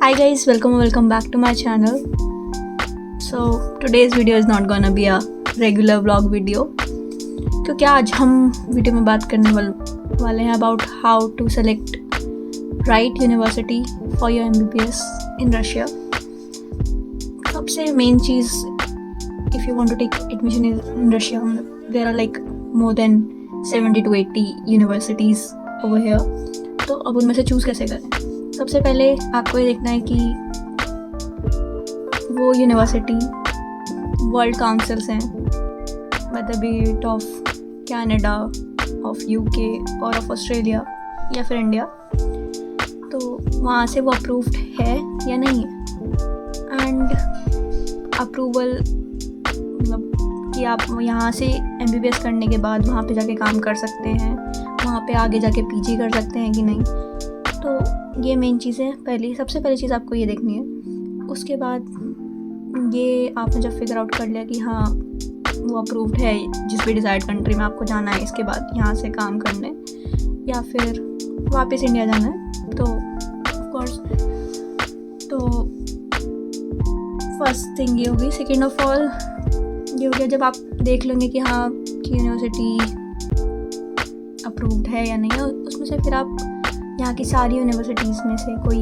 Hi guys, welcome back to my channel. So today's video is not gonna be a regular vlog video क्योंकि आज हम video में बात करने वाले हैं about how to select right university for your MBBS in Russia. सबसे main cheese if you want to take admission in Russia, there are like more than 70 to 80 universities over here. तो अब उनमें से चूज़ कैसे करें? सबसे पहले आपको ये देखना है कि वो यूनिवर्सिटी वर्ल्ड काउंसिल्स हैं, मतलब B it of Canada, of UK और ऑफ ऑस्ट्रेलिया या फिर इंडिया, तो वहाँ से वो अप्रूव्ड है या नहीं है. एंड अप्रूवल मतलब कि आप यहाँ से MBBS करने के बाद वहाँ पे जाके काम कर सकते हैं, वहाँ पे आगे जाके PG कर सकते हैं कि नहीं. तो ये मेन चीज़ें सबसे पहली चीज़ आपको ये देखनी है. उसके बाद ये आपने जब फिगर आउट कर लिया कि हाँ वो अप्रूव्ड है जिस भी डिज़ायर्ड कंट्री में आपको जाना है, इसके बाद यहाँ से काम करने या फिर वापस इंडिया जाना है, तो ऑफ कोर्स तो फर्स्ट थिंग ये होगी. सेकेंड ऑफ ऑल ये हो गया जब आप देख लेंगे कि हाँ कि यूनिवर्सिटी अप्रूव्ड है या नहीं है, उसमें से फिर आप यहाँ की सारी यूनिवर्सिटीज़ में से कोई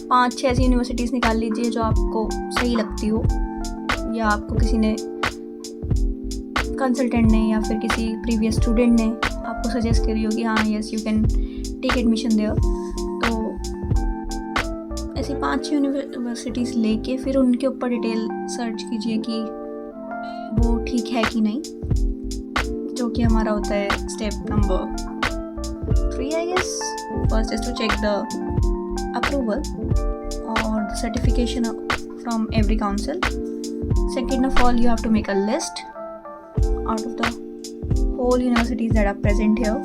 5-6 ऐसी यूनिवर्सिटीज़ निकाल लीजिए जो आपको सही लगती हो, या आपको किसी ने कंसल्टेंट ने या फिर किसी प्रीवियस स्टूडेंट ने आपको सजेस्ट करी हो कि हाँ yes you can take admission there. तो ऐसी 5 यूनिवर्सिटीज़ लेके फिर उनके ऊपर डिटेल सर्च कीजिए कि वो ठीक है कि नहीं, जो कि हमारा होता है step number 3 I guess. First is to check the approval or the certification from every council. Second of all, you have to make a list out of the whole universities that are present here.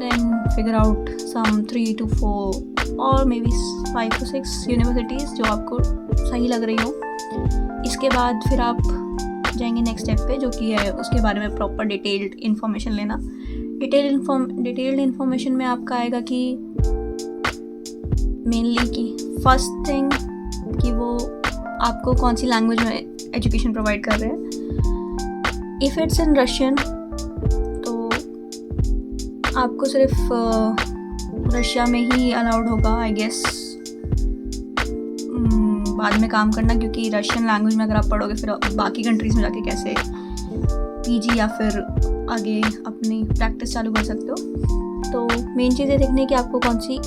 Then figure out some 3 to 4 or maybe 5 to 6 universities जो आपको सही लग रही हो. इसके बाद फिर आप जाएंगे नेक्स्ट स्टेप पे, जो कि है उसके बारे में प्रॉपर डिटेल्ड इन्फॉर्मेशन लेना. डिटेल्ड इन्फॉर्मेशन में आपका आएगा कि मेनली कि फर्स्ट थिंग कि वो आपको कौन सी लैंग्वेज में एजुकेशन प्रोवाइड कर रहे हैं. इफ़ इट्स इन रशियन तो आपको सिर्फ रशिया में ही अलाउड होगा आई गेस बाद में काम करना, क्योंकि रशियन लैंग्वेज में अगर आप पढ़ोगे फिर बाकी कंट्रीज़ में जाके कैसे PG या फिर आगे अपनी प्रैक्टिस चालू कर सकते हो. तो मेन चीज़ ये देखनी है कि आपको कौन सी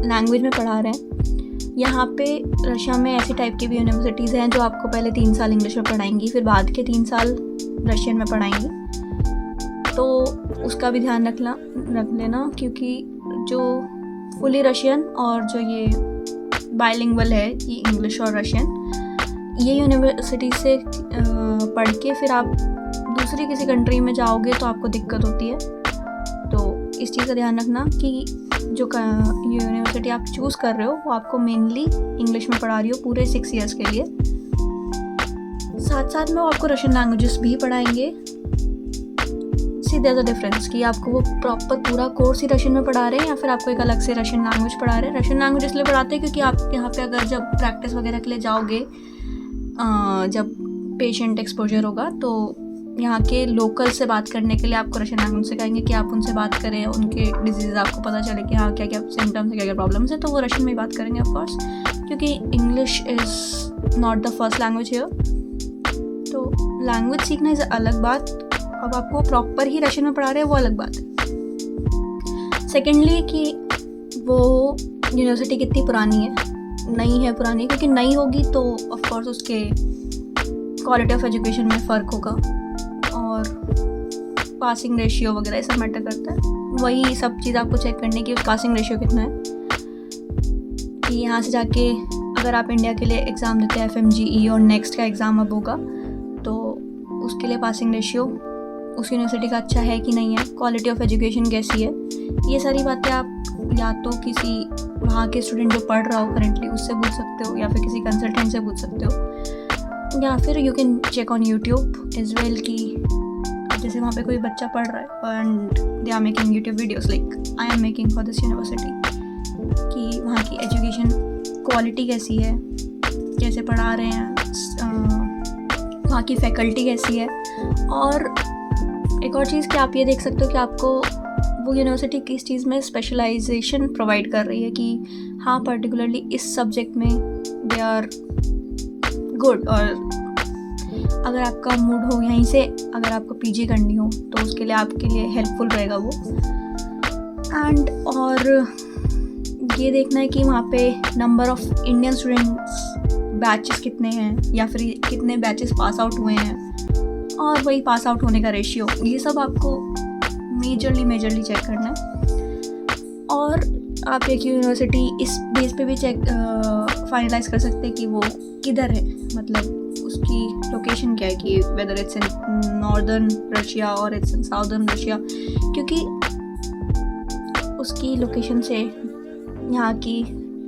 लैंग्वेज में पढ़ा रहे हैं. यहाँ पे रशिया में ऐसी टाइप की भी यूनिवर्सिटीज़ हैं जो आपको पहले 3 साल इंग्लिश में पढ़ाएंगी, फिर बाद के 3 साल रशियन में पढ़ाएंगी. तो उसका भी ध्यान रख लेना, क्योंकि जो फुली रशियन और जो ये बाइलिंगुअल है ये इंग्लिश और रशियन, ये यूनिवर्सिटी से पढ़ के फिर आप दूसरी किसी कंट्री में जाओगे तो आपको दिक्कत होती है. तो इस चीज़ का ध्यान रखना कि जो यूनिवर्सिटी आप चूज़ कर रहे हो वो आपको मेनली इंग्लिश में पढ़ा रही हो पूरे 6 ईयर्स के लिए. साथ साथ में वो आपको रशियन लैंग्वेजेस भी पढ़ाएंगे. सी देयर इज अ डिफरेंस कि आपको वो प्रॉपर पूरा कोर्स ही रशियन में पढ़ा रहे हैं या फिर आपको एक अलग से रशियन लैंग्वेज पढ़ा रहे हैं. रशियन लैंग्वेज इसलिए पढ़ाते हैं क्योंकि आप यहाँ पे अगर जब प्रैक्टिस वगैरह के लिए जाओगे, जब पेशेंट एक्सपोजर होगा, तो यहाँ के लोकल से बात करने के लिए आपको रशियन लैंग्वेज सिखाएंगे कि आप उनसे बात करें, उनके डिजीज़ आपको पता चले कि हाँ क्या क्या सिम्टम्स है, क्या क्या प्रॉब्लम्स है, तो वो रशियन में ही बात करेंगे ऑफ कोर्स, क्योंकि English is not the first language here. तो लैंग्वेज सीखना इज़ अलग बात, अब आपको प्रॉपर ही रशियन में पढ़ा रहे हैं वो अलग बात है. सेकेंडली कि वो यूनिवर्सिटी कितनी पुरानी है, नई है पुरानी, क्योंकि नई होगी तो ऑफ कोर्स उसके क्वालिटी ऑफ एजुकेशन में फ़र्क होगा और पासिंग रेशियो वगैरह ये सब मैटर करता है. वही सब चीज़ आपको चेक करने की पासिंग रेशियो कितना है, कि यहाँ से जाके अगर आप इंडिया के लिए एग्ज़ाम देते हैं FMGE और नेक्स्ट का एग्ज़ाम अब होगा, तो उसके लिए पासिंग रेशियो उस यूनिवर्सिटी का अच्छा है कि नहीं है, क्वालिटी ऑफ एजुकेशन कैसी है, ये सारी बातें आप या तो किसी वहाँ के स्टूडेंट जो पढ़ रहा हो करेंटली उससे पूछ सकते हो, या फिर किसी कंसल्टेंट से पूछ सकते हो, या फिर you can check on YouTube as well कि जैसे वहाँ पे कोई बच्चा पढ़ रहा है and they are making YouTube videos like I am making for this university, कि वहाँ की एजुकेशन क्वालिटी कैसी है, कैसे पढ़ा रहे हैं, वहाँ की फैकल्टी कैसी है। और एक और चीज़ कि आप ये देख सकते हो कि आपको वो यूनिवर्सिटी किस चीज़ में स्पेशलाइजेशन प्रोवाइड कर रही है, कि हाँ पर्टिकुलरली इस सब्जेक्ट में दे आर गुड। और अगर आपका मूड हो यहीं से अगर आपको पीजी करनी हो तो उसके लिए आपके लिए हेल्पफुल रहेगा वो। एंड और ये देखना है कि वहाँ पे number of Indian students batches कितने हैं, या फिर कितने बैचेस पास आउट हुए हैं, और वही पास आउट होने का रेशियो, ये सब आपको मेजरली चेक करना है। और आप एक यूनिवर्सिटी इस बेस पे भी फाइनलाइज कर सकते हैं कि वो किधर है, मतलब उसकी लोकेशन क्या है, कि whether it's in northern Russia और इट्स इन साउदर्न रशिया, क्योंकि उसकी लोकेशन से यहाँ की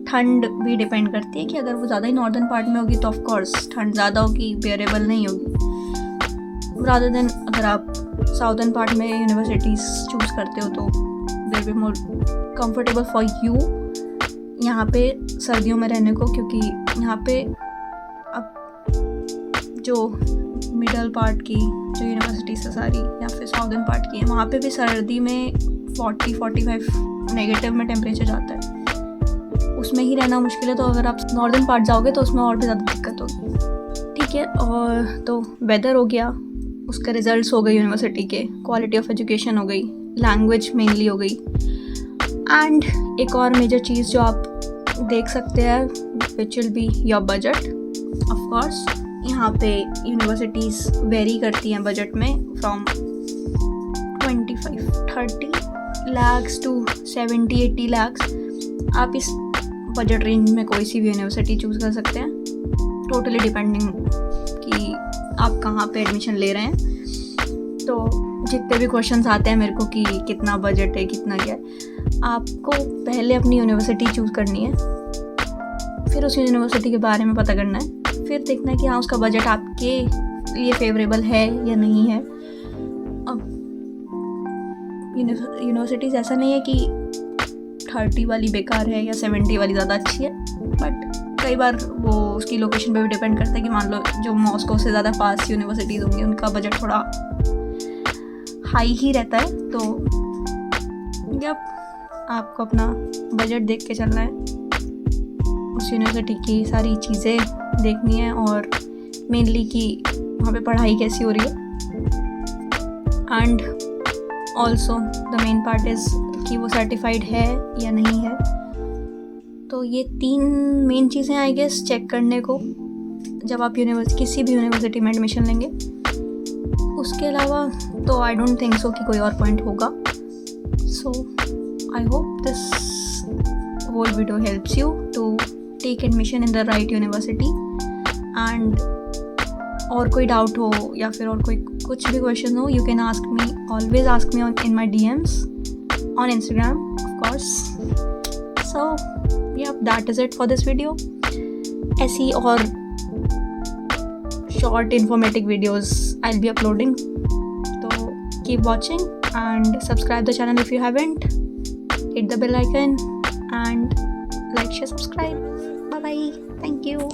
ठंड भी डिपेंड करती है। कि अगर वो ज़्यादा ही नॉर्दर्न पार्ट में होगी तो ऑफ कोर्स ठंड ज़्यादा होगी, बेयरेबल नहीं होगी, रादर देन अगर आप साउदर्न पार्ट में यूनिवर्सिटीज़ चूज़ करते हो तो there be more comfortable for you यहाँ पे सर्दियों में रहने को। क्योंकि यहाँ पे अब जो मिडल पार्ट की जो यूनिवर्सिटीज़ है सारी, या फिर साउदर्न पार्ट की है, वहाँ पे भी सर्दी में 40-45 नेगेटिव में टेम्परेचर जाता है, उसमें ही रहना मुश्किल है। तो अगर आप नॉर्दर्न पार्ट जाओगे तो उसमें और भी ज़्यादा दिक्कत होगी। ठीक है, और तो वेदर हो गया, उसका रिजल्ट्स हो गए यूनिवर्सिटी के, क्वालिटी ऑफ एजुकेशन हो गई, लैंग्वेज मेनली हो गई। एंड एक और मेजर चीज़ जो आप देख सकते हैं which will be your budget. Of course यहाँ पे यूनिवर्सिटीज़ वेरी करती हैं बजट में, फ्रॉम 25-30 lakhs to 70-80 lakhs। आप इस बजट रेंज में कोई सी भी यूनिवर्सिटी चूज़ कर सकते हैं, टोटली डिपेंडिंग कि आप कहाँ पे एडमिशन ले रहे हैं। तो जितने भी क्वेश्चंस आते हैं मेरे को कि कितना बजट है, कितना क्या है, आपको पहले अपनी यूनिवर्सिटी चूज़ करनी है, फिर उस यूनिवर्सिटी के बारे में पता करना है, फिर देखना है कि हाँ उसका बजट आपके लिए फेवरेबल है या नहीं है। अब यूनिवर्सिटीज़ ऐसा नहीं है कि 30 वाली बेकार है या 70 वाली ज़्यादा अच्छी है, बट कई बार वो उसकी लोकेशन पे भी डिपेंड करता है। कि मान लो जो मॉस्को से ज़्यादा पास यूनिवर्सिटीज़ होंगी उनका बजट थोड़ा हाई ही रहता है। तो जब आपको अपना बजट देख के चलना है, उस यूनिवर्सिटी की सारी चीज़ें देखनी है, और मेनली कि वहाँ पे पढ़ाई कैसी हो रही है। And also the main part is कि वो सर्टिफाइड है या नहीं है। तो ये 3 मेन चीज़ें आई गेस चेक करने को जब आप किसी भी यूनिवर्सिटी में एडमिशन लेंगे। उसके अलावा तो आई डोंट थिंक सो कि कोई और पॉइंट होगा। So I hope this whole video helps you to take admission in the right university. And और कोई डाउट हो या फिर और कोई कुछ भी क्वेश्चन हो, you can ask me, always ask me in my DMs on Instagram, of course. So yeah, that is it for this video. ऐसी और short informative videos I'll be uploading. So keep watching and subscribe the channel if you haven't. Hit the bell icon and like, share, subscribe. Bye bye. Thank you.